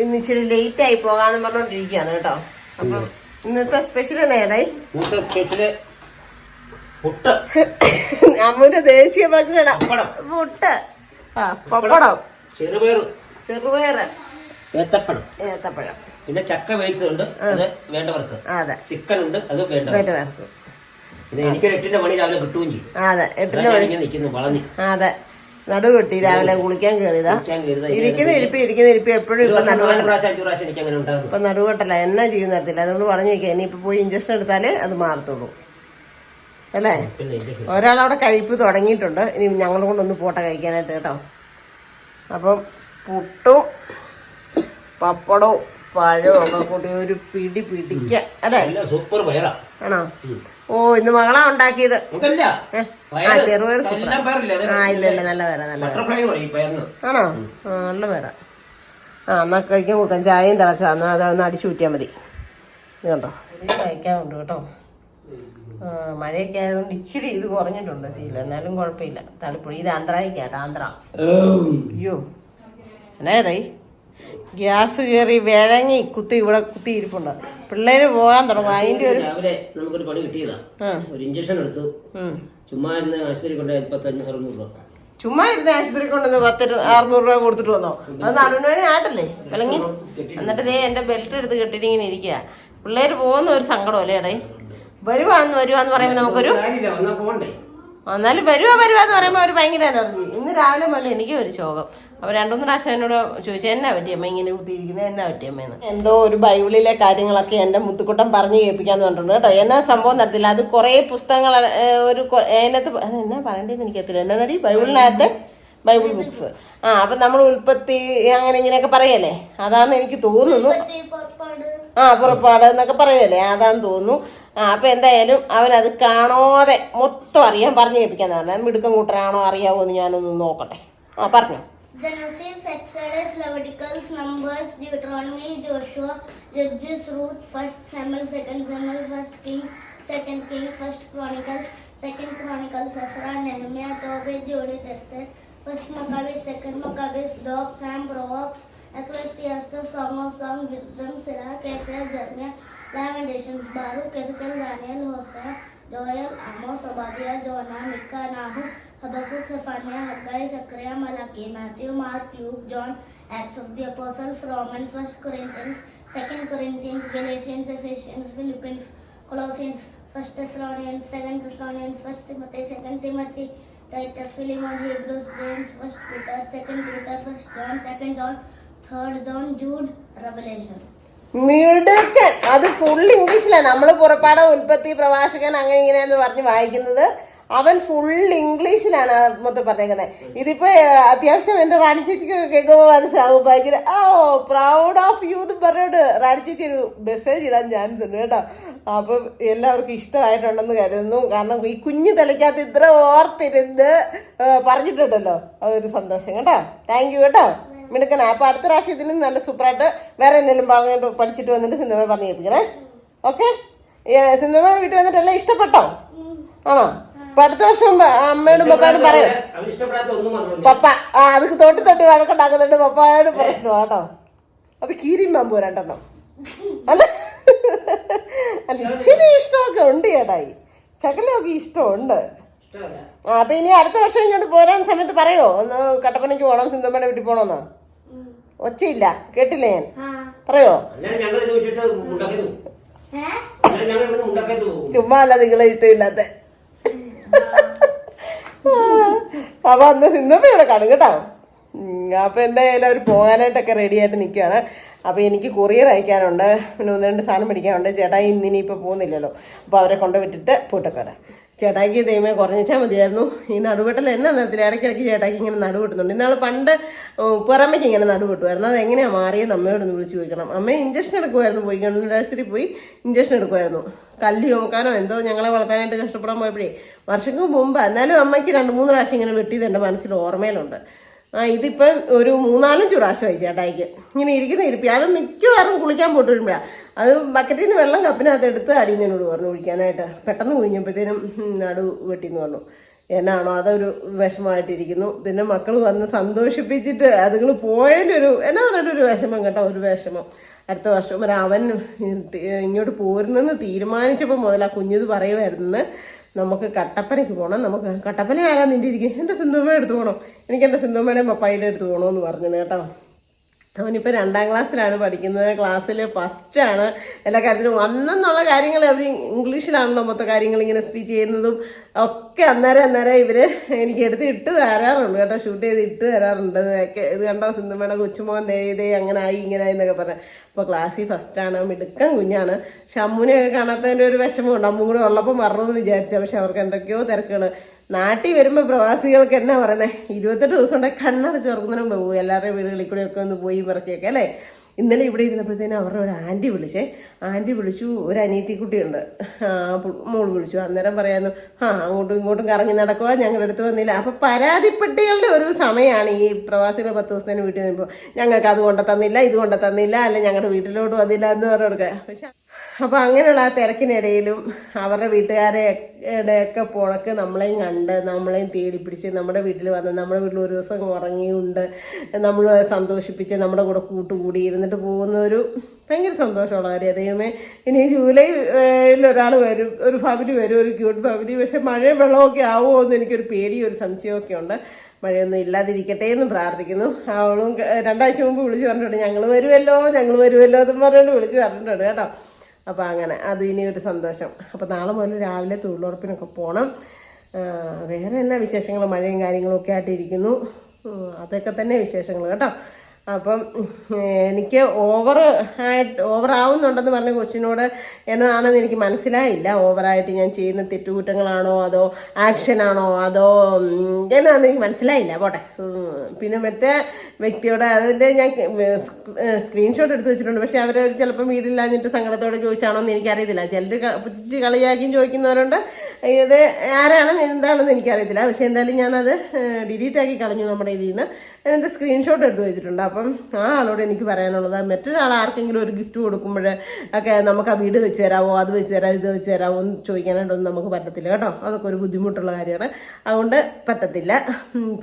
ഇന്ന് ഇച്ചിരി ലേറ്റ് ആയി പോകാന്ന് പറഞ്ഞോണ്ടിരിക്കുകയാണ് കേട്ടോ. അപ്പം ഇന്നത്തെ സ്പെഷ്യൽ എന്നായി? നമ്മുടെ ദേശീയ ഭക്ഷണം പുട്ട്, പപ്പടം, ചെറുപയർ, ഏത്തപ്പഴം, പിന്നെ ചക്ക വേവിച്ചതുണ്ട്, അത് വേണ്ടവർക്ക്. അതെ, ചിക്കൻ ഉണ്ട്, അത് വേണ്ടവർക്ക്. പിന്നെ എനിക്കൊരു 8-ന്റെ പണി രാവിലെ കിട്ടുകയും ചെയ്യും. അതെ, 8-ന്റെ പണി നിൽക്കുന്നു വളഞ്ഞു. അതെ, നടുവെട്ടി രാവിലെ കുളിക്കാൻ കയറിയതാ. ഇരിക്കുന്ന ഇരിപ്പ് എപ്പോഴും ഇപ്പൊ നടുവെട്ടല്ല, എന്നാ ചെയ്യുന്ന തരത്തില്ല. അതുകൊണ്ട് പറഞ്ഞു വെക്കാം, ഇനിയിപ്പോ പോയി ഇഞ്ചക്ഷൻ എടുത്താലേ അത് മാറത്തുള്ളൂ അല്ലേ. ഒരാളവിടെ കഴിപ്പ് തുടങ്ങിയിട്ടുണ്ട്. ഇനി ഞങ്ങൾ കൊണ്ടൊന്ന് പോട്ടെ കഴിക്കാനായിട്ട് കേട്ടോ. അപ്പം പുട്ടും പപ്പടവും പഴവും ഒക്കെ കൂട്ടി ഒരു പിടിക്ക അല്ലേ. സൂപ്പർ പയറാ ആണോ? ഓ, ഇന്ന് മകളാ ഉണ്ടാക്കിയത്. ചെറുപയർ സൂപ്പർ. ഇല്ല നല്ല പേരാ, നല്ല പേരാ. ആണോ? നല്ല പേരാ. എന്നാ കഴിക്കാൻ കൊടുക്കാം. ചായയും തിളച്ചാ എന്നാൽ അതൊന്ന് അടിച്ചു കൂട്ടിയാൽ മതി. ഇത് കണ്ടോ, കഴിക്കാറുണ്ട് കേട്ടോ. മഴയൊക്കെ ആയതുകൊണ്ട് ഇച്ചിരി ഇത് കുറഞ്ഞിട്ടുണ്ട് സീല, എന്നാലും കുഴപ്പമില്ല. തളിപ്പൊടി ഇത് ആന്ധ്രായിക്കാട്ടോ, ആന്ധ്ര. അയ്യോ എന്നാടേ ഗ്യാസ് കയറി വിലങ്ങി ഇവിടെ കുത്തി ഇരിപ്പുണ്ട്. പിള്ളേര് പോകാൻ തുടങ്ങും. അതിന്റെ ഒരു രാവിലെ നമുക്കൊരു പണി കിട്ടിയതാ. ഒരു ഇഞ്ചക്ഷൻ എടുത്തു. ചുമ്മാ ഇരുന്ന് ആശുപത്രി കൊണ്ട് 1500 രൂപ. ചുമ്മാ ഇരുന്ന് ആശുപത്രി കൊണ്ടുവന്ന് 600 രൂപ കൊടുത്തിട്ട് വന്നോ? അത് നടുവേദന ആയിട്ടല്ലേ വിലങ്ങി. എന്നിട്ട് ദേ എന്റെ ബെൽറ്റ് എടുത്ത് കെട്ടിട്ടിങ്ങനെ ഇരിക്കുക. പിള്ളേര് പോകുന്ന ഒരു സങ്കടമല്ലേ ഇടേ. വരുവാന്ന് പറയുമ്പോ നമുക്കൊരു എന്നാലും വരുവാന്ന് പറയുമ്പോ ഒരു ഭയങ്കര എനർജി. ഇന്ന് രാവിലെ മുതൽ എനിക്ക് ഒരു ശോകം. അപ്പൊ 2-3 പ്രാവശ്യം എന്നോട് ചോദിച്ചു എന്നാ പറ്റിയമ്മ ഇങ്ങനെ കുത്തിയിരിക്കുന്നത്, എന്നാ പറ്റിയമ്മേന്ന്. എന്തോ ഒരു ബൈബിളിലെ കാര്യങ്ങളൊക്കെ എന്റെ മുത്തുക്കുട്ടം പറഞ്ഞു കേൾപ്പിക്കാന്ന് പറഞ്ഞിട്ടുണ്ട് കേട്ടോ. എന്നാ സംഭവം നടത്തില്ല. അത് കുറെ പുസ്തകങ്ങൾ ഒരു അതിനകത്ത് എന്നാ പറയേണ്ടതെന്ന് എനിക്കത്തില്ല. എന്നാ ബൈബിളിനകത്ത് ബൈബിൾ ബുക്സ്. അപ്പൊ നമ്മൾ ഉൽപ്പത്തി അങ്ങനെ ഇങ്ങനെയൊക്കെ പറയല്ലേ, അതാന്ന് എനിക്ക് തോന്നുന്നു. പുറപ്പാട് എന്നൊക്കെ പറയല്ലേ, അതാന്ന് തോന്നുന്നു. അപ്പൊ എന്തായാലും അവനത് കാണാതെ മൊത്തം അറിയാൻ പറഞ്ഞു കേൾപ്പിക്കാന്ന് പറഞ്ഞാൽ മിടുക്കം കൂട്ടരാണോ അറിയാവോ എന്ന് ഞാനൊന്ന് നോക്കട്ടെ. പറഞ്ഞു. Genesis, Exodus, Leviticus, Numbers, Deuteronomy, Joshua, Judges, Ruth, 1 Samuel, 2 Samuel, 1 King, 2 King, 1 Chronicles, 2 Chronicles, Ezra, Nehemiah, Tobit, Judith, Esther, 1 Maccabees, 2 Maccabees, Job, Psalm, Proverbs, Ecclesiastes, Song of Songs, Wisdom, Sirach, Isaiah, Jeremiah, Lamentations, Baruch, Ezekiel, Daniel, Hosea, Joel, Amos, Obadiah, Jonah, Micah, Nahum, Habakkuk, Zephaniah, Haggai, Zechariah, Malachi, Matthew, Mark, Luke, John, Acts of the Apostles, Romans, 1 Corinthians, 2 Corinthians, Galatians, Ephesians, Philippians, Colossians, 1 Thessalonians, 2 Thessalonians, 1 Timothy, 2 Timothy, Titus, Philemon, Hebrews, James, 1 Peter, 2 Peter, 1 John, 2 John, 3 John, Jude, Revelation. മിടുക്കൻ. അത് full ഇംഗ്ലീഷിലാണ്. നമ്മൾ പുറപ്പാട്, ഉൽപ്പത്തി, പ്രവാചകൻ അങ്ങനെ ഇങ്ങനെയെന്ന് പറഞ്ഞ് വായിക്കുന്നത്. അവൻ ഫുൾ ഇംഗ്ലീഷിലാണ് മൊത്തം പറഞ്ഞേക്കുന്നത്. ഇതിപ്പോ അത്യാവശ്യം എന്റെ റാണി ചേച്ചിക്ക് കേൾക്കുമ്പോൾ മനസ്സിലാവും. ഭയങ്കര പ്രൗഡ് ഓഫ് യു എന്ന് പറഞ്ഞോണ്ട് റാണി ചേച്ചി ഒരു മെസ്സേജ് ഇടാൻ ചാൻസ് ഉണ്ട് കേട്ടോ. അപ്പം എല്ലാവർക്കും ഇഷ്ടമായിട്ടുണ്ടെന്ന് കരുതുന്നു. കാരണം ഈ കുഞ്ഞു തലയ്ക്കകത്ത് ഇത്ര ഓർത്തിരുന്ന് പറഞ്ഞിട്ടുണ്ടല്ലോ, അതൊരു സന്തോഷം കേട്ടോ. താങ്ക് യു കേട്ടോ, മിടുക്കനാ. അപ്പൊ അടുത്ത പ്രാവശ്യം ഇതിനും നല്ല സൂപ്പറായിട്ട് വേറെ എന്തെങ്കിലും പറഞ്ഞിട്ട് പഠിച്ചിട്ട് വന്നിട്ട് സിന്ധുമ പറഞ്ഞു കേൾപ്പിക്കണേ. ഓക്കെ, സിന്ധുമ വീട്ടിൽ വന്നിട്ട് എല്ലാം ഇഷ്ടപ്പെട്ടോ? ആണോ? അപ്പൊ അടുത്ത വർഷം അമ്മയോടും പപ്പായോടും പറയും. പപ്പ അത് തൊട്ടി വഴക്കുണ്ടാക്കുന്നുണ്ട്. പപ്പായോട് പ്രശ്നമാണ് കേട്ടോ. അത് കീരിയും പാമ്പു 2 അല്ല ഇച്ചിരി ഇഷ്ടമൊക്കെ ഉണ്ട് ചേട്ടായി, ശകലമൊക്കെ ഇഷ്ടമുണ്ട്. അപ്പൊ ഇനി അടുത്ത വർഷം ഇങ്ങോട്ട് പോരാൻ സമയത്ത് പറയോ ഒന്ന് കട്ടപ്പനയ്ക്ക് പോകണം, സിന്ധമ്മയുടെ വീട്ടിൽ പോണോന്ന്? ഒച്ചയില്ല, കേട്ടില്ലേ ഞാൻ? പറയോ? ചുമ്മാ അല്ല നിങ്ങളെ ഇഷ്ടമില്ലാത്ത. അപ്പൊ അന്ന് സിന്ധമ്മ ഇവിടെ കാണും കേട്ടോ. അപ്പൊ എന്തായാലും അവർ പോകാനായിട്ടൊക്കെ റെഡി ആയിട്ട് നിൽക്കുകയാണ്. അപ്പൊ എനിക്ക് കൊറിയർ അയക്കാനുണ്ട്, പിന്നെ 1-2 സാധനം മേടിക്കാനുണ്ട്. ചേട്ടായി ഇന്നിനിപ്പോൾ പോകുന്നില്ലല്ലോ, അപ്പോൾ അവരെ കൊണ്ടുവിട്ടിട്ട് പോയിട്ടൊക്കെ വരാം. ചേട്ടായിക്ക് ദൈവമേ കുറഞ്ഞാൽ മതിയായിരുന്നു. ഈ നടുവെട്ടൽ എന്നാ നേരത്തിൽ ഇടയ്ക്കിടയ്ക്ക് ചേട്ടായിക്ക് ഇങ്ങനെ നടുവെട്ടുന്നുണ്ട്. ഇന്നാൾ പണ്ട് പുറമേക്ക് ഇങ്ങനെ നടുവെട്ടുമായിരുന്നു. അത് എങ്ങനെയാണ് മാറിയത് അമ്മയോടൊന്ന് വിളിച്ച് ചോദിക്കണം. അമ്മ ഇഞ്ചക്ഷൻ എടുക്കുമായിരുന്നു, പോയി ഗവൺമെൻറ് പോയി ഇഞ്ചക്ഷൻ എടുക്കുമായിരുന്നു. കല്ല് ചുമക്കാനോ എന്തോ ഞങ്ങളെ വളർത്താനായിട്ട് കഷ്ടപ്പെടാൻ പോയപ്പോഴേ വർഷങ്ങൾക്ക് മുമ്പ്. എന്നാലും അമ്മയ്ക്ക് 2-3 പ്രാവശ്യം ഇങ്ങനെ വെട്ടിയത് എൻ്റെ മനസ്സിൽ ഓർമ്മയിലുണ്ട്. ഇതിപ്പം ഒരു 3-4 പ്രാവശ്യമായി ചേട്ടായിക്ക് ഇങ്ങനെ ഇരിക്കുന്ന ഇരിപ്പി. അത് മിക്കവാറും കുളിക്കാൻ പോയിട്ട് വരുമ്പോഴാണ് അത് ബക്കറ്റിൽ നിന്ന് വെള്ളം കപ്പിനകത്ത് എടുത്ത് അടിയുന്നതിനോട് പറഞ്ഞു കുഴിക്കാനായിട്ട്. പെട്ടെന്ന് കുഴിഞ്ഞപ്പോഴത്തേനും നടു വെട്ടിന്ന് പറഞ്ഞു. എന്നാണോ അതൊരു വിഷമമായിട്ടിരിക്കുന്നു. പിന്നെ മക്കൾ വന്ന് സന്തോഷിപ്പിച്ചിട്ട് അതുങ്ങൾ പോയതിനൊരു എന്നാ പറഞ്ഞൊരു വിഷമം കേട്ടോ, ഒരു വിഷമം. അടുത്ത വർഷം അവൻ ഇങ്ങോട്ട് പോരുന്നെന്ന് തീരുമാനിച്ചപ്പോൾ മുതൽ ആ കുഞ്ഞിത് പറയുമായിരുന്നു നമുക്ക് കട്ടപ്പനയ്ക്ക് പോകണം. നമുക്ക് കട്ടപ്പന ആരാ നിൻ്റെ ഇരിക്കും, എൻ്റെ സിന്ധുമ്മയുടെ അടുത്ത് പോകണം, എനിക്ക് എൻ്റെ സിന്ധുമ്മയുടെയും പപ്പായുടെ അടുത്ത് പോകണമെന്ന് പറഞ്ഞത് കേട്ടോ. അവനിപ്പോൾ 2ാം ക്ലാസ്സിലാണ് പഠിക്കുന്നത്. ക്ലാസ്സിൽ ഫസ്റ്റാണ് എല്ലാ കാര്യത്തിലും. അന്നെന്നുള്ള കാര്യങ്ങൾ അവർ ഇംഗ്ലീഷിലാണല്ലോ മൊത്തം കാര്യങ്ങൾ ഇങ്ങനെ സ്പീച്ച് ചെയ്യുന്നതും ഒക്കെ. അന്നേരം ഇവർ എനിക്ക് എടുത്ത് ഇട്ട് തരാറുണ്ട് കേട്ടോ, ഷൂട്ട് ചെയ്ത് ഇട്ട് തരാറുണ്ട്. ഇത് കണ്ടോ സിന്ധുമ്മയുടെ കൊച്ചുമോൻ ദേ അങ്ങനെ ആയി ഇങ്ങനെ ആയി എന്നൊക്കെ പറഞ്ഞാൽ. അപ്പോൾ ക്ലാസ്സിൽ ഫസ്റ്റാണ്, മിടുക്കൻ കുഞ്ഞാണ്. പക്ഷെ അമ്മൂനെയൊക്കെ കാണാത്തതിൻ്റെ ഒരു വിഷമമുണ്ട്. അമ്മ കൂടെ ഉള്ളപ്പോൾ മറണമെന്ന് വിചാരിച്ചു. പക്ഷെ അവർക്ക് എന്തൊക്കെയോ തിരക്കുകൾ. നാട്ടിൽ വരുമ്പോൾ പ്രവാസികൾക്ക് എന്നാ പറയുന്നത് 28 ദിവസം കൊണ്ട് കണ്ണടച്ച് തുറക്കുന്നതിന് മുമ്പ് പോകും. എല്ലാവരുടെയും വീടുകളിൽ കൂടെയൊക്കെ ഒന്ന് പോയി പിറക്കിയൊക്കെ അല്ലേ. ഇന്നലെ ഇവിടെ ഇരുന്നപ്പോഴത്തേനും അവരുടെ ഒരു ആൻറ്റി വിളിച്ചു. ഒരു അനിയത്തിക്കുട്ടിയുണ്ട്, മോള് വിളിച്ചു. അന്നേരം പറയായിരുന്നു അങ്ങോട്ടും ഇങ്ങോട്ടും കറങ്ങി നടക്കുക, ഞങ്ങളുടെ അടുത്ത് വന്നില്ല. അപ്പം പരാതിപ്പെട്ടികളുടെ ഒരു സമയമാണ് ഈ പ്രവാസികൾ 10 ദിവസത്തിന് വീട്ടിൽ നിന്നപ്പോൾ. ഞങ്ങൾക്ക് അത് കൊണ്ട് തന്നില്ല, ഇത് കൊണ്ട് തന്നില്ല, അല്ല ഞങ്ങളുടെ വീട്ടിലോട്ട് വന്നില്ല എന്ന് പറഞ്ഞു കൊടുക്കുക. പക്ഷെ അപ്പോൾ അങ്ങനെയുള്ള ആ തിരക്കിനിടയിലും അവരുടെ വീട്ടുകാരെയൊക്കെ പോണക്ക് നമ്മളെയും കണ്ട് നമ്മളെയും തേടി പിടിച്ച് നമ്മുടെ വീട്ടിൽ വന്ന് നമ്മുടെ വീട്ടിൽ ഒരു ദിവസം ഉറങ്ങിയുണ്ട് നമ്മൾ സന്തോഷിപ്പിച്ച് നമ്മുടെ കൂടെ കൂട്ടുകൂടി ഇരുന്നിട്ട് പോകുന്ന ഒരു ഭയങ്കര സന്തോഷമുള്ള കാര്യം. ദൈവമേ, ഇനി ജൂലൈയിൽ ഒരാൾ വരും, ഒരു ഫാമിലി വരും, ഒരു ക്യൂട്ട് ഫാമിലി. പക്ഷെ മഴയും വെള്ളമൊക്കെ ആവുമോ എന്ന് എനിക്കൊരു പേടിയും ഒരു സംശയമൊക്കെ ഉണ്ട്. മഴയൊന്നും ഇല്ലാതിരിക്കട്ടെ എന്ന് പ്രാർത്ഥിക്കുന്നു. അവളും 2 ആഴ്ച മുമ്പ് വിളിച്ച് പറഞ്ഞിട്ടുണ്ട്, ഞങ്ങൾ വരുമല്ലോ എന്ന് പറഞ്ഞുകൊണ്ട് വിളിച്ച് പറഞ്ഞിട്ടുണ്ട് കേട്ടോ. അപ്പോൾ അങ്ങനെ അത് ഇനി ഒരു സന്തോഷം. അപ്പോൾ നാളെ മുതൽ രാവിലെ തൊഴിലുറപ്പിനൊക്കെ പോകണം. വേറെ എന്നാ വിശേഷങ്ങൾ, മഴയും കാര്യങ്ങളും ഒക്കെ ആയിട്ടിരിക്കുന്നു. അതൊക്കെ തന്നെ വിശേഷങ്ങൾ കേട്ടോ. അപ്പം എനിക്ക് ഓവറാവുന്നുണ്ടെന്ന് പറഞ്ഞ കൊച്ചിനോട് എന്നതാണെന്ന് എനിക്ക് മനസ്സിലായില്ല. ഓവറായിട്ട് ഞാൻ ചെയ്യുന്ന തെറ്റുകുറ്റങ്ങളാണോ അതോ ആക്ഷനാണോ അതോ എന്നാണെന്ന് എനിക്ക് മനസ്സിലായില്ല. പോട്ടെ. പിന്നെ മറ്റേ വ്യക്തിയോട് അതിൻ്റെ ഞാൻ സ്ക്രീൻഷോട്ട് എടുത്ത് വെച്ചിട്ടുണ്ട്. പക്ഷെ അവർ ചിലപ്പം വീടില്ലാഞ്ഞിട്ട് സങ്കടത്തോടെ ചോദിച്ചാണോ എന്ന് എനിക്കറിയത്തില്ല. ചിലർ പുതിച്ച് കളിയാക്കിയും ചോദിക്കുന്നവരുണ്ട്. ഇത് ആരാണെന്ന് എന്താണെന്ന് എനിക്കറിയത്തില്ല. പക്ഷെ എന്തായാലും ഞാനത് ഡിലീറ്റ് ആക്കി കളഞ്ഞു നമ്മുടെ ഇതിൽ നിന്ന്. എന്നിട്ട് സ്ക്രീൻഷോട്ട് എടുത്ത് വെച്ചിട്ടുണ്ട്. അപ്പം ആ ആളോട് എനിക്ക് പറയാനുള്ളത്, മറ്റൊരാൾ ആർക്കെങ്കിലും ഒരു ഗിഫ്റ്റ് കൊടുക്കുമ്പോൾ ഒക്കെ നമുക്ക് ആ വീട് വെച്ച് തരാമോ, അത് വെച്ച് തരാമോ, ഇത് വെച്ച് തരാമോ എന്ന് ചോദിക്കാനായിട്ടൊന്നും നമുക്ക് പറ്റത്തില്ല കേട്ടോ. അതൊക്കെ ഒരു ബുദ്ധിമുട്ടുള്ള കാര്യമാണ്. അതുകൊണ്ട് പറ്റത്തില്ല.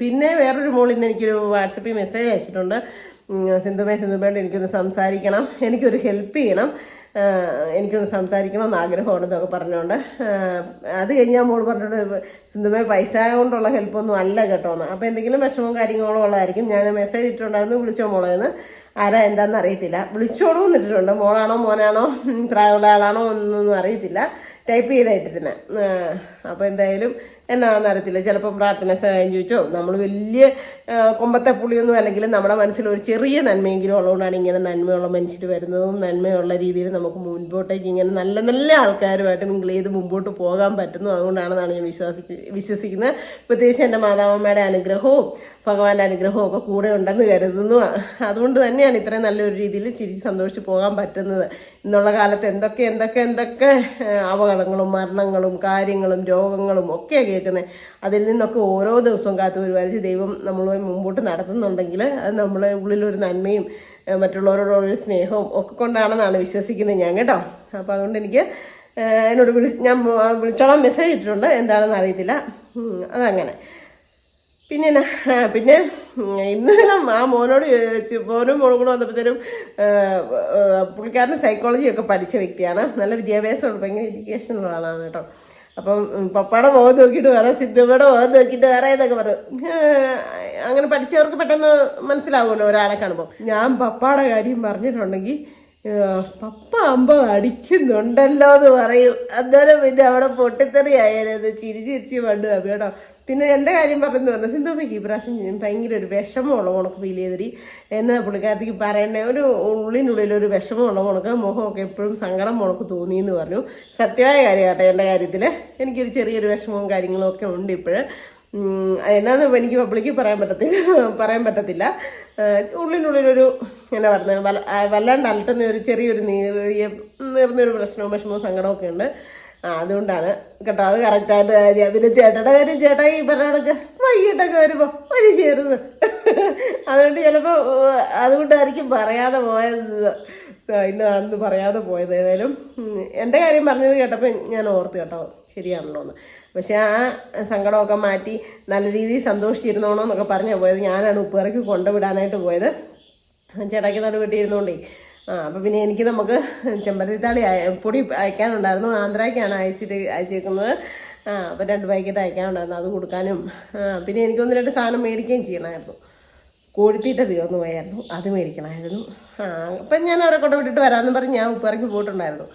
പിന്നെ വേറൊരു മോളിൽ നിന്ന് എനിക്കൊരു വാട്സപ്പിൽ മെസ്സേജ് അയച്ചിട്ടുണ്ട്. സിന്ധുമേണ്ട് എനിക്കൊന്ന് സംസാരിക്കണം, എനിക്കൊരു ഹെൽപ്പ് ചെയ്യണം, എനിക്കൊന്ന് സംസാരിക്കണമെന്ന് ആഗ്രഹമാണെന്നൊക്കെ പറഞ്ഞുകൊണ്ട് അത് കഴിഞ്ഞാൽ മോള് പറഞ്ഞിട്ട് സിന്ധുമേ പൈസ കൊണ്ടുള്ള ഹെൽപ്പൊന്നും അല്ല കേട്ടോന്ന്. അപ്പോൾ എന്തെങ്കിലും വിഷമവും കാര്യങ്ങളോ ഉള്ളതായിരിക്കും. ഞാൻ മെസ്സേജ് ഇട്ടിട്ടുണ്ടായിരുന്നു, വിളിച്ചോ മോളെന്ന്. ആരാ എന്താണെന്ന് അറിയത്തില്ല. വിളിച്ചോളൂ എന്നിട്ടിട്ടുണ്ട്. മോളാണോ മോനാണോ പ്രായമുള്ള ആളാണോ എന്നൊന്നും അറിയത്തില്ല. ടൈപ്പ് ചെയ്തായിട്ടിരുന്നത്. അപ്പോൾ എന്തായാലും എന്നാണെന്ന് അറിയത്തില്ല. ചിലപ്പോൾ പ്രാർത്ഥന സഹായം ചോദിച്ചോ. നമ്മൾ വലിയ കൊമ്പത്തെ പുളിയൊന്നും അല്ലെങ്കിൽ നമ്മുടെ മനസ്സിൽ ഒരു ചെറിയ നന്മയെങ്കിലും ഉള്ളതുകൊണ്ടാണ് ഇങ്ങനെ നന്മയുള്ള മനുഷ്യർ വരുന്നതും നന്മയുള്ള രീതിയിൽ നമുക്ക് മുൻപോട്ടേക്ക് ഇങ്ങനെ നല്ല നല്ല ആൾക്കാരുമായിട്ട് മിങ്കിൾ ചെയ്ത് മുമ്പോട്ട് പോകാൻ പറ്റുന്നു. അതുകൊണ്ടാണെന്നാണ് ഞാൻ വിശ്വസിക്കുന്നത്. പ്രത്യേകിച്ച് എൻ്റെ മാതാവമ്മയുടെ അനുഗ്രഹവും ഭഗവാന്റെ അനുഗ്രഹവും ഒക്കെ കൂടെ ഉണ്ടെന്ന് കരുതുന്നു. അതുകൊണ്ട് തന്നെയാണ് ഇത്രയും നല്ലൊരു രീതിയിൽ ചിരിച്ച് സന്തോഷിച്ച് പോകാൻ പറ്റുന്നത്. ഇന്നുള്ള കാലത്ത് എന്തൊക്കെ അപകടങ്ങളും മരണങ്ങളും കാര്യങ്ങളും രോഗങ്ങളും ഒക്കെയാണ് കേൾക്കുന്നത്. അതിൽ നിന്നൊക്കെ ഓരോ ദിവസവും കാത്തു പരിപാലിച്ച് ദൈവം നമ്മളുമായി മുമ്പോട്ട് നടത്തുന്നുണ്ടെങ്കിൽ അത് നമ്മളെ ഉള്ളിലൊരു നന്മയും മറ്റുള്ളവരോടൊരു സ്നേഹവും ഒക്കെ കൊണ്ടാണെന്നാണ് വിശ്വസിക്കുന്നത് ഞാൻ കേട്ടോ. അപ്പോൾ അതുകൊണ്ട് എനിക്ക് എന്നോട് ഞാൻ വിളിച്ചോളാം മെസ്സേജ് ഇട്ടിട്ടുണ്ട്. എന്താണെന്ന് അറിയത്തില്ല. അതങ്ങനെ. പിന്നെ ഇന്ന് ആ മോനോട് മോനും മോളും കൂടെ വന്നപ്പോഴത്തേനും പുള്ളിക്കാരന് സൈക്കോളജിയൊക്കെ പഠിച്ച വ്യക്തിയാണ്. നല്ല വിദ്യാഭ്യാസമുള്ള ഭയങ്കര എഡ്യൂക്കേഷനുള്ള ആളാണ് കേട്ടോ. അപ്പം പപ്പയുടെ മുഖം നോക്കിയിട്ട് വേറെ സിദ്ധുമ്മയുടെ മുഖം നോക്കിയിട്ട് വേറെ എന്നൊക്കെ പറയും. അങ്ങനെ പഠിച്ചവർക്ക് പെട്ടെന്ന് മനസ്സിലാവുമല്ലോ ഒരാളെ കാണുമ്പോൾ. ഞാൻ പപ്പയുടെ കാര്യം പറഞ്ഞിട്ടുണ്ടെങ്കിൽ പപ്പ 50 അടിക്കുന്നുണ്ടല്ലോ എന്ന് പറയും. അന്നേരം പിന്നെ അവിടെ പൊട്ടിത്തെറി ആയാലത് ചിരിച്ച് പണ്ട് കേട്ടോ. പിന്നെ എൻ്റെ കാര്യം പറഞ്ഞു പറഞ്ഞാൽ സിന്ധുമ്മയ്ക്ക് ഈ പ്രാവശ്യം ഭയങ്കര ഒരു വിഷമമുള്ള ഉണക്ക് ഫീൽ ചെയ്തിട്ട് എന്ന് പുള്ളിക്കാരത്തേക്ക് പറയണ്ടേ. ഒരു ഉള്ളിനുള്ളിൽ ഒരു വിഷമമുള്ള ഉണക്ക്, മുഖമൊക്കെ എപ്പോഴും സങ്കടം ഉണക്ക് തോന്നിയെന്ന് പറഞ്ഞു. സത്യമായ കാര്യം കേട്ടോ. എൻ്റെ കാര്യത്തിൽ എനിക്കൊരു ചെറിയൊരു വിഷമവും കാര്യങ്ങളും ഒക്കെ ഉണ്ട് ഇപ്പോഴ്. എന്നാന്ന് എനിക്ക് പബ്ലിക്ക് പറയാൻ പറ്റത്തില്ല. ഉള്ളിനുള്ളിലൊരു എന്നാ പറഞ്ഞത് വല്ലാണ്ട് അലട്ടുന്ന ഒരു ചെറിയൊരു നീർന്നൊരു പ്രശ്നവും വിഷമവും സങ്കടമൊക്കെ ഉണ്ട്. അതുകൊണ്ടാണ് കേട്ടോ. അത് കറക്റ്റായിട്ട് കാര്യം. പിന്നെ ചേട്ടയുടെ കാര്യം ചേട്ടാ ഈ പറഞ്ഞ വൈകിട്ടൊക്കെ വരുമ്പോൾ ഒരു ചേരുന്നത്. അതുകൊണ്ട് ചിലപ്പോൾ അതുകൊണ്ടായിരിക്കും പറയാതെ പോയത്. ഇന്നതാണെന്ന് പറയാതെ പോയത്. ഏതായാലും എൻ്റെ കാര്യം പറഞ്ഞത് കേട്ടപ്പോൾ ഞാൻ ഓർത്ത് കേട്ടോ, ശരിയാണല്ലോ എന്ന്. പക്ഷെ ആ സങ്കടമൊക്കെ മാറ്റി നല്ല രീതിയിൽ സന്തോഷിച്ചിരുന്നോണോ എന്നൊക്കെ പറഞ്ഞാൽ പോയത്. ഞാനാണ് ഉപ്പുകറിക്ക് കൊണ്ടുവിടാനായിട്ട് പോയത്. ചേട്ടാക്കി നാട് വീട്ടിയിരുന്നോണ്ടേ. അപ്പം പിന്നെ എനിക്ക് നമുക്ക് ചെമ്പരത്തിത്താളി പൊടി അയക്കാനുണ്ടായിരുന്നു. ആന്ധ്രയ്ക്കാണ് അയച്ചേക്കുന്നത്. അപ്പം 2 പാക്കറ്റ് അയക്കാനുണ്ടായിരുന്നു. അത് കൊടുക്കാനും പിന്നെ എനിക്ക് 1-2 സാധനം മേടിക്കുകയും ചെയ്യണമായിരുന്നു. കോഴിത്തീറ്റ തീർന്നു പോയായിരുന്നു, അത് മേടിക്കണമായിരുന്നു. അപ്പം ഞാൻ അവരെ കൊണ്ട് വിട്ടിട്ട് വരാമെന്ന് പറഞ്ഞ് ഞാൻ ഉപ്പുകറിക്ക് പോയിട്ടുണ്ടായിരുന്നു.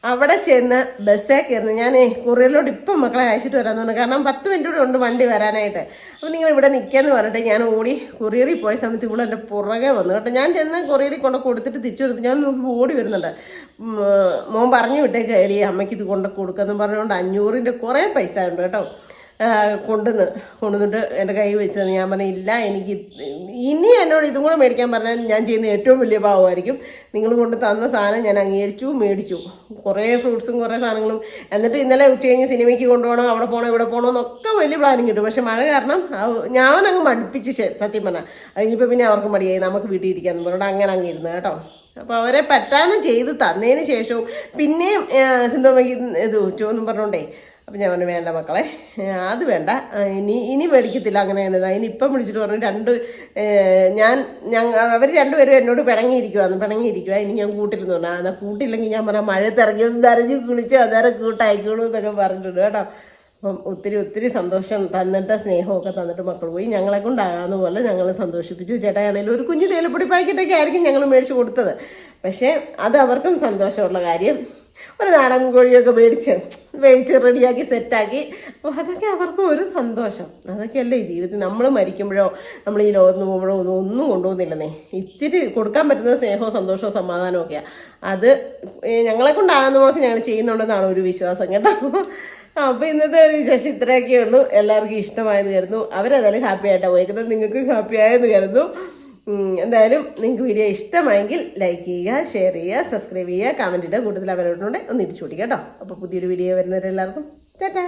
അവിടെ ചെന്ന് ബസ്സേ കയറുന്നു. ഞാൻ കൊറിയറിലോട്ട് ഇപ്പം മക്കളെ അയച്ചിട്ട് വരാമെന്ന് പറഞ്ഞു. കാരണം 10 മിനിറ്റ് കൂടെ ഉണ്ട് വണ്ടി വരാനായിട്ട്. അപ്പം നിങ്ങൾ ഇവിടെ നിൽക്കാമെന്ന് പറഞ്ഞിട്ട് ഞാൻ ഓടി കൊറിയറിൽ പോയ സമയത്ത് ഇവിടെ എൻ്റെ പുറകെ വന്നു കേട്ടോ. ഞാൻ ചെന്ന് കൊറിയറിൽ കൊണ്ട് കൊടുത്തിട്ട് തിരിച്ചു വന്നപ്പോൾ ഞാൻ നോക്കി ഓടി വരുന്നുണ്ട്. മോൻ പറഞ്ഞു വിട്ടേക്ക് എടി അമ്മയ്ക്ക് ഇത് കൊണ്ട് കൊടുക്കാമെന്ന് പറഞ്ഞുകൊണ്ട് 500-ൻ്റെ കുറേ പൈസ ഉണ്ട് കേട്ടോ. കൊണ്ടുവന്നിട്ട് എൻ്റെ കൈ വെച്ചത്. ഞാൻ പറഞ്ഞു ഇല്ല, എനിക്ക് ഇനി എന്നോട് ഇതും കൂടെ മേടിക്കാൻ പറഞ്ഞാൽ ഞാൻ ചെയ്യുന്ന ഏറ്റവും വലിയ ഭാവമായിരിക്കും. നിങ്ങൾ കൊണ്ട് തന്ന സാധനം ഞാൻ അംഗീകരിച്ചു, മേടിച്ചു. കുറേ ഫ്രൂട്ട്സും കുറേ സാധനങ്ങളും. എന്നിട്ട് ഇന്നലെ ഉച്ച കഴിഞ്ഞ് സിനിമയ്ക്ക് കൊണ്ടുപോകണം, അവിടെ പോകണം, ഇവിടെ പോകണം എന്നൊക്കെ വലിയ പ്ലാനിങ് കിട്ടും. പക്ഷെ മഴ കാരണം ഞാനങ്ങ് മടുപ്പിച്ച് സത്യം പറഞ്ഞാൽ. അതിനിപ്പോൾ പിന്നെ അവർക്ക് മടിയായി, നമുക്ക് വീട്ടിൽ ഇരിക്കാമെന്ന് പറഞ്ഞിട്ട് അങ്ങനെ അങ്ങ് ഇരുന്ന് കേട്ടോ. അപ്പോൾ അവരെ പറ്റാന്ന് ചെയ്ത് തന്നതിന് ശേഷവും പിന്നെയും സിന്ധുമ്മയ്ക്ക് ഇത് ഉച്ചോന്നും പറഞ്ഞോണ്ടേ. അപ്പം ഞാൻ പറഞ്ഞു വേണ്ട മക്കളെ, അത് വേണ്ട, ഇനി മേടിക്കത്തില്ല അങ്ങനെ തന്നെ. ഇനിയിപ്പം വിളിച്ചിട്ട് പറഞ്ഞു അവർ രണ്ടുപേരും എന്നോട് പിണങ്ങിയിരിക്കുക. ഇനി ഞാൻ കൂട്ടിരുന്നു പറഞ്ഞു. എന്നാൽ കൂട്ടില്ലെങ്കിൽ ഞാൻ പറയാം മഴയത്ത് ഇറങ്ങിയത് നനഞ്ഞ് കുളിച്ചോ അന്നേരം കൂട്ടായിക്കോളൂ എന്നൊക്കെ പറഞ്ഞിട്ടുണ്ട് കേട്ടോ. അപ്പം ഒത്തിരി സന്തോഷം തന്നിട്ട് സ്നേഹമൊക്കെ തന്നിട്ട് മക്കൾ പോയി. ഞങ്ങളെ കൊണ്ടാകാവുന്ന പോലെ ഞങ്ങൾ സന്തോഷിപ്പിച്ചു. ചേട്ടായാണെങ്കിലും ഒരു കുഞ്ഞു തേയിലപ്പൊടി പാക്കറ്റൊക്കെ ആയിരിക്കും ഞങ്ങൾ മേടിച്ച് കൊടുത്തത്. പക്ഷേ അത് അവർക്കും സന്തോഷമുള്ള കാര്യം. ഒരു നാടൻ കോഴിയൊക്കെ വേവിച്ച് റെഡിയാക്കി സെറ്റാക്കി. അപ്പോൾ അതൊക്കെ അവർക്കും ഒരു സന്തോഷം. അതൊക്കെയല്ലേ ഈ ജീവിതത്തിൽ. നമ്മൾ മരിക്കുമ്പോഴോ നമ്മൾ ഈ ലോകത്ത് പോകുമ്പോഴോ ഒന്നും കൊണ്ടുപോകുന്നില്ലെന്നേ. ഇച്ചിരി കൊടുക്കാൻ പറ്റുന്ന സ്നേഹവും സന്തോഷവും സമാധാനവും ഒക്കെയാണ്. അത് ഞങ്ങളെ കൊണ്ടാകുന്ന പോലെ ഞങ്ങൾ ചെയ്യുന്നുണ്ടെന്നാണ് ഒരു വിശ്വാസം കേട്ടോ. അപ്പോൾ ഇന്നത്തെ ഒരു വിശേഷം ഇത്രയൊക്കെ ഉള്ളൂ. എല്ലാവർക്കും ഇഷ്ടമായെന്ന് കരുതുന്നു. അവരേതായാലും ഹാപ്പി ആയിട്ടാണ് പോയിരിക്കുന്നത്. നിങ്ങൾക്കും ഹാപ്പി ആയെന്ന് കരുതുന്നു. എന്തായാലും നിങ്ങൾക്ക് വീഡിയോ ഇഷ്ടമായെങ്കിൽ ലൈക്ക് ചെയ്യുക, ഷെയർ ചെയ്യുക, സബ്സ്ക്രൈബ് ചെയ്യുക, കമൻറ്റ് ഇടുക. കൂടുതൽ അവരോടുണ്ട് ഒന്ന് ഇടിച്ചു കൊടുക്കുക കേട്ടോ. അപ്പോൾ പുതിയൊരു വീഡിയോ വരുന്നവരെല്ലാവർക്കും ടാറ്റാ.